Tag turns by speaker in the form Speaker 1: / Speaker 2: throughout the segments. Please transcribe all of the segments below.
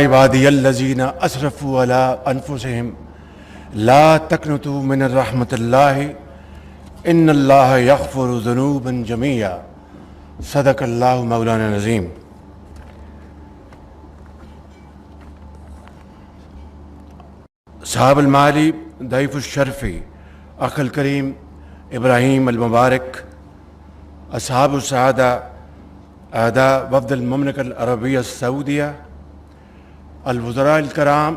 Speaker 1: इबादियल्लज़ीना असरफ़ू अला अनफुसिहिम ला तक़नतू मिनर रहमतिल्लाहि इन्नल्लाह यग़फ़िरु ज़ुनूबन जमीआ सदक़ल्लाहु मौलाना नज़ीम। साहब अल-माली दैफ़ुश शरफ़ी अखल करीम इब्राहीम अल-मुबारक असहाब उस-सआदा आदा वफ़द अल-मुमलिकत अल-अरबिय्या सऊदिया अल-वज़रा अल-कराम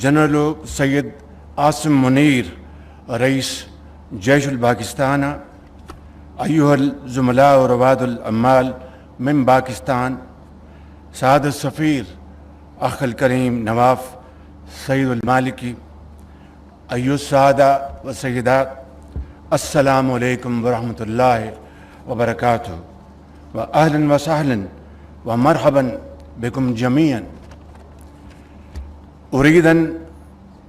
Speaker 1: जनरल सैयद आसिम मुनीर रईस जैश पाकिस्तान अय्युहल ज़ुमला व रवादुल अम्माल मिन पाकिस्तान साद सफ़ीर अखल करीम नवाफ सईदुल मालिकी अय्युस सादा व सय्यदात अस्सलामु अलैकुम व रहमतुल्लाहि व बरकातुहू व अहलन व सहलन व मरहबन बिकुम जमीअन। उरीदन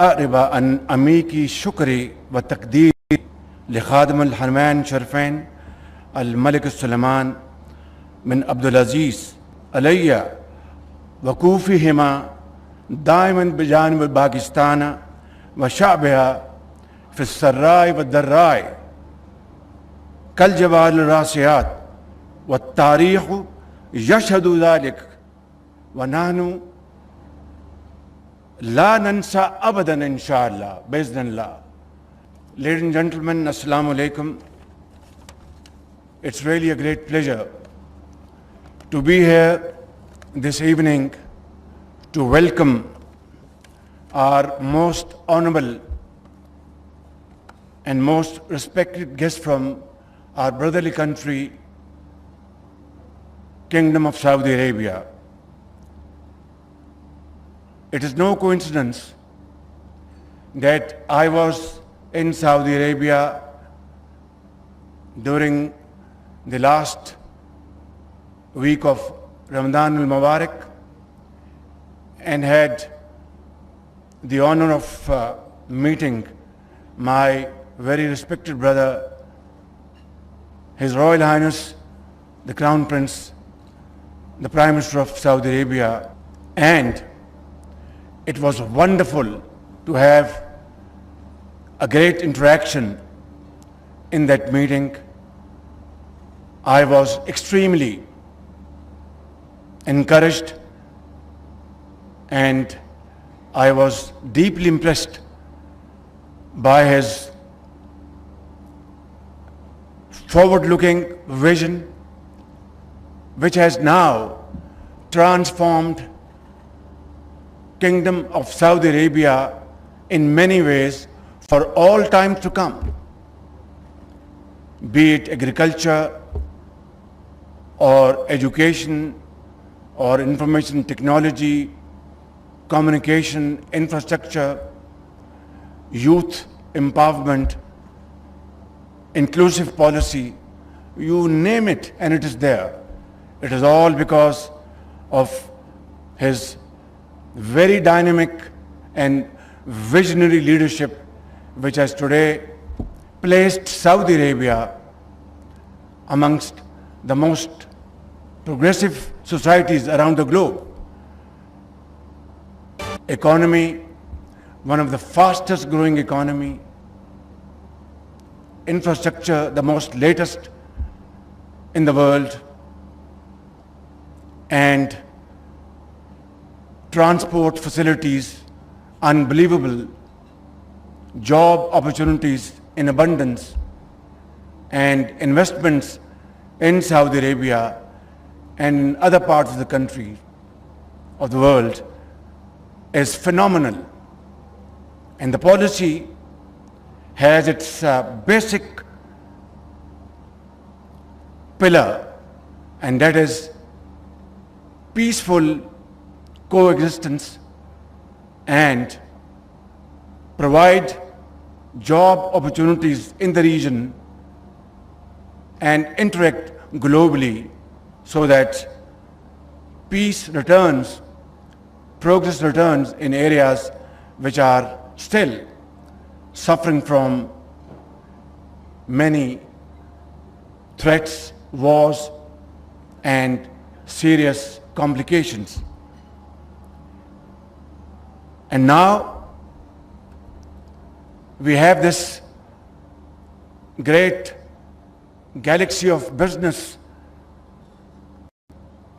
Speaker 1: अरिबा अन अमी की शुक्री व तकदीर लिखादमुल हरमैन शरफैन अल मलिक सुलेमान बिन अब्दुल अज़ीज़ अलैया वकूफ़िहिमा दाइमन बिजानिब पाकिस्तान व शाबिहा फ़िस्सर्राए व दर्राए कल जवाल रासियात व तारीख़ यशहदु ज़ालिक व नहनु ला नंसा अबदन इंशाअल्लाह बिइज़्निल्लाह। Ladies and gentlemen, Assalamu alaikum. It's really a great pleasure to be here this evening to welcome our most honorable and most respected guest from our brotherly country, Kingdom of Saudi Arabia. It is no coincidence that I was in Saudi Arabia during the last week of Ramadan al-Mubarak and had the honor of meeting my very respected brother, His Royal Highness the Crown Prince, the Prime Minister of Saudi Arabia, and it was wonderful to have a great interaction in that meeting. I was extremely encouraged and I was deeply impressed by his forward-looking vision, which has now transformed Kingdom of Saudi Arabia in many ways for all time to come, be it agriculture or education or information technology, communication, infrastructure, youth empowerment, inclusive policy, you name it and it is there. It is all because of his very dynamic and visionary leadership, which has today placed Saudi Arabia amongst the most progressive societies around the globe. Economy, one of the fastest growing economy. Infrastructure, the most latest in the world. And transport facilities, unbelievable. Job opportunities in abundance, and investments in Saudi Arabia and in other parts of the country, of the world, is phenomenal. And the policy has its basic pillar, and that is peaceful coexistence and provide job opportunities in the region and interact globally so that peace returns, progress returns in areas which are still suffering from many threats, wars, and serious complications. And now we have this great galaxy of business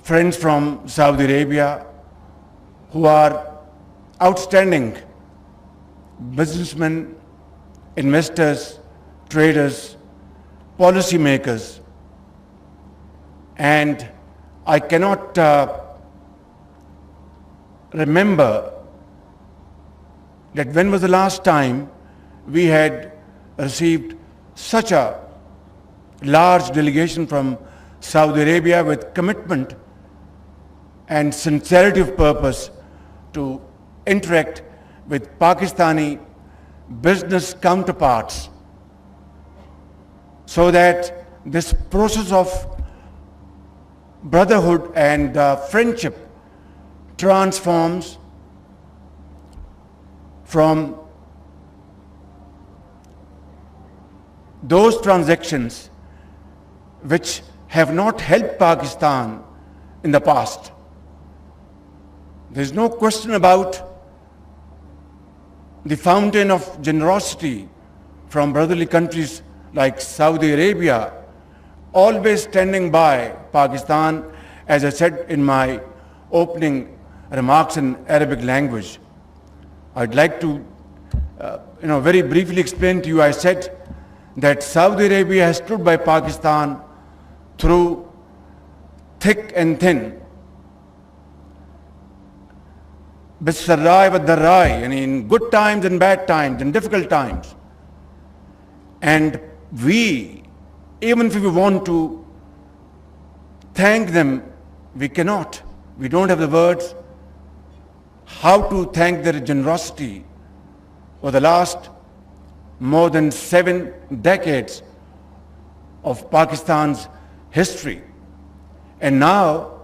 Speaker 1: friends from Saudi Arabia who are outstanding businessmen, investors, traders, policymakers. And I cannot remember that when was the last time we had received such a large delegation from Saudi Arabia with commitment and sincerity of purpose to interact with Pakistani business counterparts, so that this process of brotherhood and friendship transforms from those transactions which have not helped Pakistan in the past. There is no question about the fountain of generosity from brotherly countries like Saudi Arabia, always standing by Pakistan, as I said in my opening remarks in Arabic language. I'd like to very briefly explain to you. I said that Saudi Arabia has stood by Pakistan through thick and thin. Bisarrai wa darrai, and in good times and bad times and difficult times. And we, even if we want to thank them, we cannot. We don't have the words how to thank their generosity for the last more than 7 decades of Pakistan's history. And now,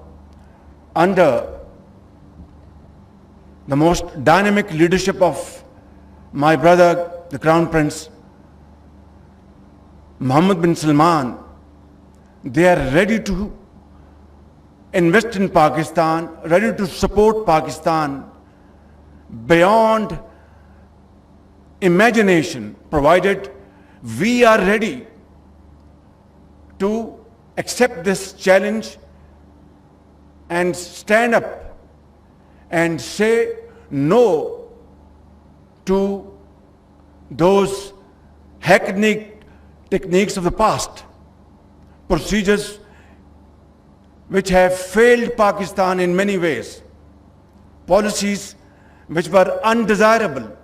Speaker 1: under the most dynamic leadership of my brother, the Crown Prince Mohammed bin Salman, they are ready to invest in Pakistan, ready to support Pakistan beyond imagination, provided we are ready to accept this challenge and stand up and say no to those hackneyed techniques of the past, procedures which have failed Pakistan in many ways, policies which were undesirable.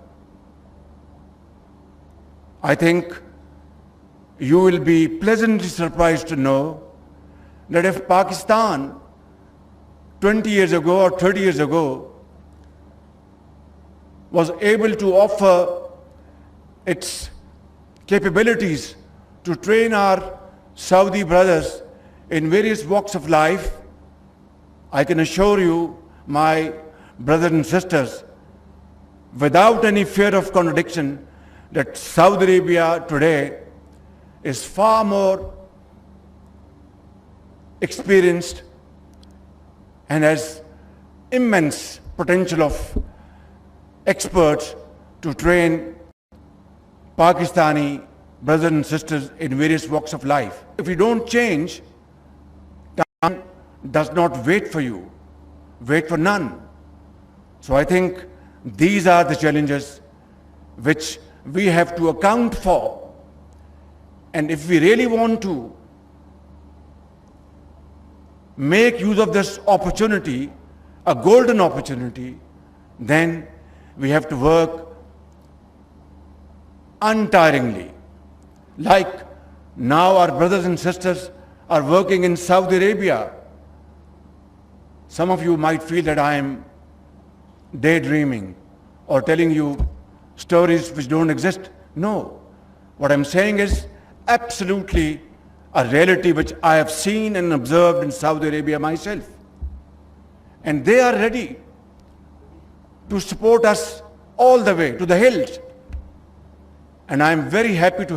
Speaker 1: I think you will be pleasantly surprised to know that if Pakistan 20 years ago or 30 years ago was able to offer its capabilities to train our Saudi brothers in various walks of life, I can assure you, my brothers and sisters, without any fear of contradiction, that Saudi Arabia today is far more experienced and has immense potential of experts to train Pakistani brothers and sisters in various walks of life. If you don't change, time does not wait for you, wait for none. So I think these are the challenges which we have to account for. And if we really want to make use of this opportunity, a golden opportunity, then we have to work untiringly. Like now our brothers and sisters are working in Saudi Arabia. Some of you might feel that I am daydreaming or telling you stories which don't exist. No. What I'm saying is absolutely a reality which I have seen and observed in Saudi Arabia myself. And they are ready to support us all the way to the hills. And I'm very happy to